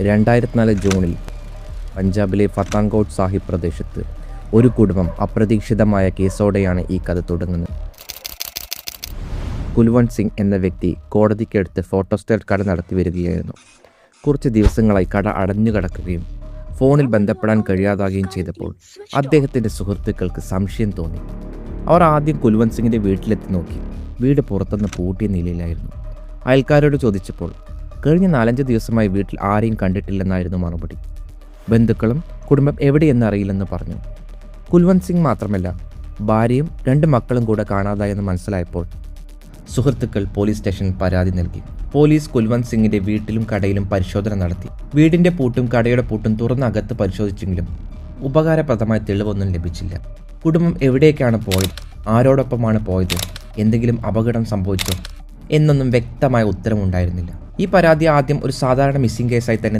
2004 ജൂണിൽ പഞ്ചാബിലെ ഫത്താൻകോട്ട് സാഹിബ് പ്രദേശത്ത് ഒരു കുടുംബം അപ്രതീക്ഷിതമായ കേസോടെയാണ് ഈ കഥ തുടങ്ങുന്നത്. കുൽവന്ത് സിംഗ് എന്ന വ്യക്തി കോടതിക്കടുത്ത് ഫോട്ടോസ്റ്റാറ്റ് കട നടത്തി വരികയായിരുന്നു. കുറച്ച് ദിവസങ്ങളായി കട അടഞ്ഞു കിടക്കുകയും ഫോണിൽ ബന്ധപ്പെടാൻ കഴിയാതാകുകയും ചെയ്തപ്പോൾ അദ്ദേഹത്തിൻ്റെ സുഹൃത്തുക്കൾക്ക് സംശയം തോന്നി. അവർ ആദ്യം കുൽവന്ത് സിംഗിൻ്റെ വീട്ടിലെത്തി നോക്കി. വീട് പുറത്തുനിന്ന് പൂട്ടിയ നിലയിലായിരുന്നു. അയൽക്കാരോട് ചോദിച്ചപ്പോൾ കഴിഞ്ഞ 4-5 ദിവസമായി വീട്ടിൽ ആരെയും കണ്ടിട്ടില്ലെന്നായിരുന്നു മറുപടി. ബന്ധുക്കളും കുടുംബം എവിടെയെന്നറിയില്ലെന്ന് പറഞ്ഞു. കുൽവന്ത് സിംഗ് മാത്രമല്ല, ഭാര്യയും 2 മക്കളും കൂടെ കാണാതായെന്ന് മനസ്സിലായപ്പോൾ സുഹൃത്തുക്കൾ പോലീസ് സ്റ്റേഷനിൽ പരാതി നൽകി. പോലീസ് കുൽവന്ത് സിംഗിന്റെ വീട്ടിലും കടയിലും പരിശോധന നടത്തി. വീടിന്റെ പൂട്ടും കടയുടെ പൂട്ടും തുറന്നകത്ത് പരിശോധിച്ചെങ്കിലും ഉപകാരപ്രദമായ തെളിവൊന്നും ലഭിച്ചില്ല. കുടുംബം എവിടേക്കാണ് പോയത്, ആരോടൊപ്പമാണ് പോയത്, എന്തെങ്കിലും അപകടം സംഭവിച്ചോ എന്നൊന്നും വ്യക്തമായ ഉത്തരമുണ്ടായിരുന്നില്ല. ഈ പരാതി ആദ്യം ഒരു സാധാരണ മിസ്സിംഗ് കേസായി തന്നെ